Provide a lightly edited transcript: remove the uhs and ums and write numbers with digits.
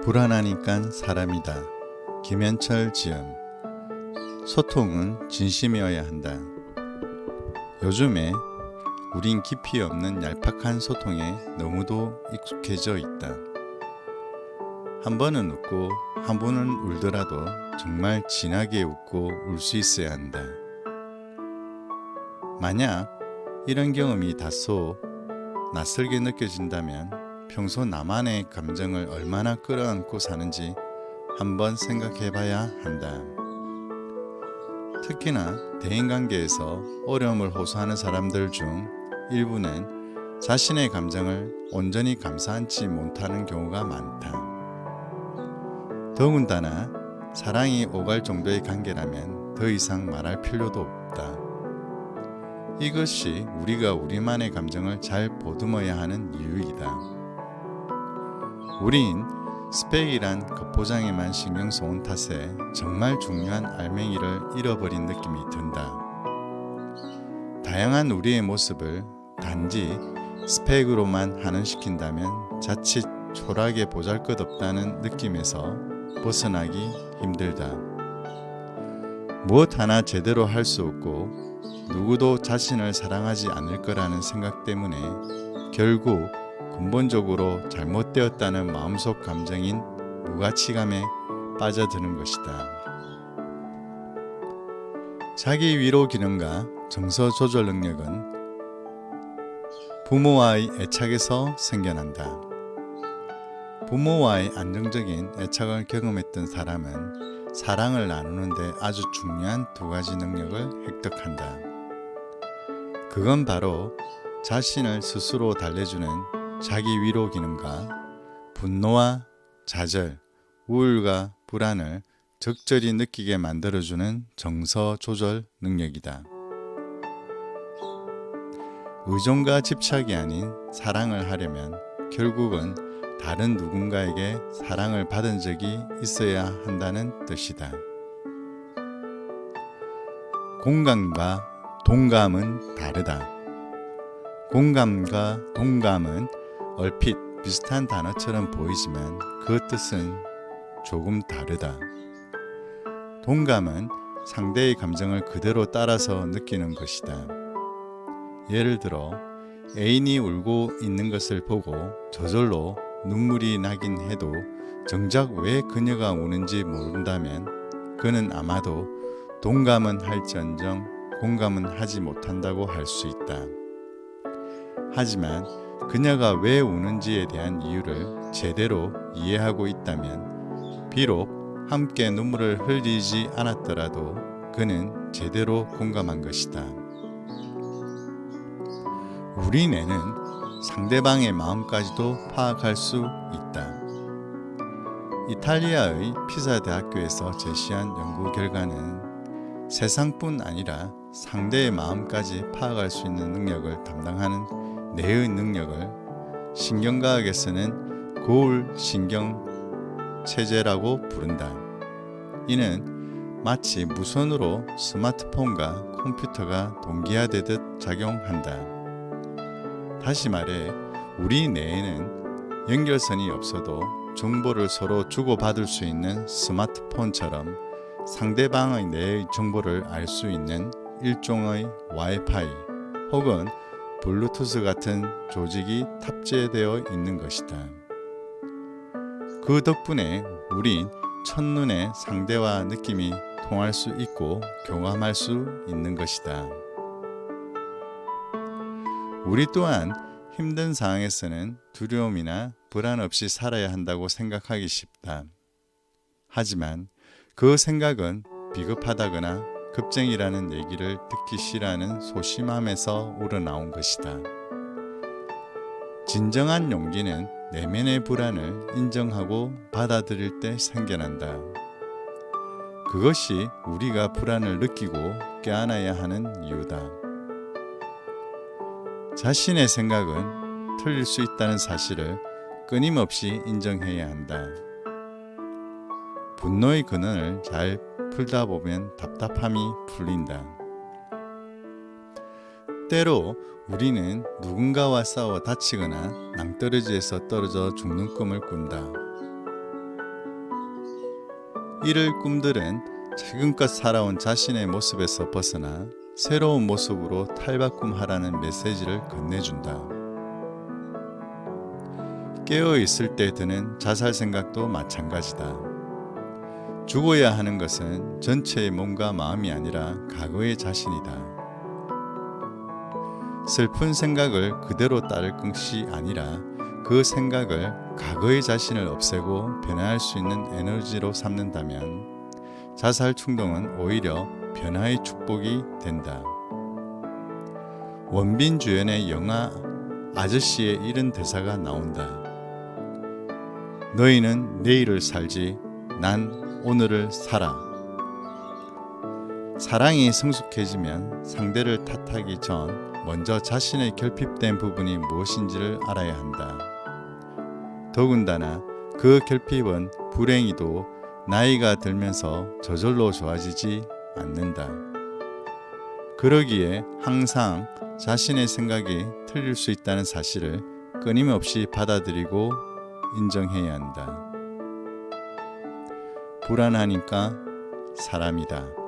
불안하니깐 사람이다. 김현철 지음. 소통은 진심이어야 한다. 요즘에 우린 깊이 없는 얄팍한 소통에 너무도 익숙해져 있다. 한 번은 웃고 한 번은 울더라도 정말 진하게 웃고 울 수 있어야 한다. 만약 이런 경험이 다소 낯설게 느껴진다면 평소 나만의 감정을 얼마나 끌어안고 사는지 한번 생각해 봐야 한다. 특히나 대인관계에서 어려움을 호소하는 사람들 중 일부는 자신의 감정을 온전히 감싸안지 못하는 경우가 많다. 더군다나 사랑이 오갈 정도의 관계라면 더 이상 말할 필요도 없다. 이것이 우리가 우리만의 감정을 잘 보듬어야 하는 이유이다. 우린 스펙이란 겉포장에만 신경 써온 탓에 정말 중요한 알맹이를 잃어버린 느낌이 든다. 다양한 우리의 모습을 단지 스펙으로만 한원시킨다면 자칫 초라하게 보잘것없다는 느낌에서 벗어나기 힘들다. 무엇 하나 제대로 할 수 없고 누구도 자신을 사랑하지 않을 거라는 생각 때문에 결국 근본적으로 잘못되었다는 마음속 감정인 무가치감에 빠져드는 것이다. 자기 위로 기능과 정서 조절 능력은 부모와의 애착에서 생겨난다. 부모와의 안정적인 애착을 경험했던 사람은 사랑을 나누는데 아주 중요한 두 가지 능력을 획득한다. 그건 바로 자신을 스스로 달래주는 자기 위로 기능과 분노와 좌절, 우울과 불안을 적절히 느끼게 만들어주는 정서 조절 능력이다. 의존과 집착이 아닌 사랑을 하려면 결국은 다른 누군가에게 사랑을 받은 적이 있어야 한다는 뜻이다. 공감과 동감은 다르다. 공감과 동감은 얼핏 비슷한 단어처럼 보이지만 그 뜻은 조금 다르다. 동감은 상대의 감정을 그대로 따라서 느끼는 것이다. 예를 들어 애인이 울고 있는 것을 보고 저절로 눈물이 나긴 해도 정작 왜 그녀가 우는지 모른다면 그는 아마도 동감은 할지언정 공감은 하지 못한다고 할 수 있다. 하지만 그녀가 왜 우는지에 대한 이유를 제대로 이해하고 있다면 비록 함께 눈물을 흘리지 않았더라도 그는 제대로 공감한 것이다. 우리 뇌는 상대방의 마음까지도 파악할 수 있다. 이탈리아의 피사 대학교에서 제시한 연구 결과는 세상뿐 아니라 상대의 마음까지 파악할 수 있는 능력을 담당하는 뇌의 능력을 신경과학에서는 고울 신경 체제라고 부른다. 이는 마치 무선으로 스마트폰과 컴퓨터가 동기화되듯 작용한다. 다시 말해 우리 뇌에는 연결선이 없어도 정보를 서로 주고받을 수 있는 스마트폰처럼 상대방의 뇌의 정보를 알 수 있는 일종의 와이파이 혹은 블루투스 같은 조직이 탑재되어 있는 것이다. 그 덕분에 우린 첫눈에 상대와 느낌이 통할 수 있고 교감할 수 있는 것이다. 우리 또한 힘든 상황에서는 두려움이나 불안 없이 살아야 한다고 생각하기 쉽다. 하지만 그 생각은 비겁하다거나 겁쟁이라는 얘기를 듣기 싫어하는 소심함에서 우러나온 것이다. 진정한 용기는 내면의 불안을 인정하고 받아들일 때 생겨난다. 그것이 우리가 불안을 느끼고 껴안아야 하는 이유다. 자신의 생각은 틀릴 수 있다는 사실을 끊임없이 인정해야 한다. 분노의 근원을 잘 풀다 보면 답답함이 풀린다. 때로 우리는 누군가와 싸워 다치거나 낭떠러지에서 떨어져 죽는 꿈을 꾼다. 이를 꿈들은 지금껏 살아온 자신의 모습에서 벗어나 새로운 모습으로 탈바꿈하라는 메시지를 건네준다. 깨어 있을 때 드는 자살 생각도 마찬가지다. 죽어야 하는 것은 전체의 몸과 마음이 아니라 과거의 자신이다. 슬픈 생각을 그대로 따를 것이 아니라 그 생각을 과거의 자신을 없애고 변화할 수 있는 에너지로 삼는다면 자살 충동은 오히려 변화의 축복이 된다. 원빈 주연의 영화 아저씨의 이런 대사가 나온다. 너희는 내일을 살지, 난 오늘을 살아. 사랑이 성숙해지면 상대를 탓하기 전 먼저 자신의 결핍된 부분이 무엇인지를 알아야 한다. 더군다나 그 결핍은 불행히도 나이가 들면서 저절로 좋아지지 않는다. 그러기에 항상 자신의 생각이 틀릴 수 있다는 사실을 끊임없이 받아들이고 인정해야 한다. 불안하니까 사람이다.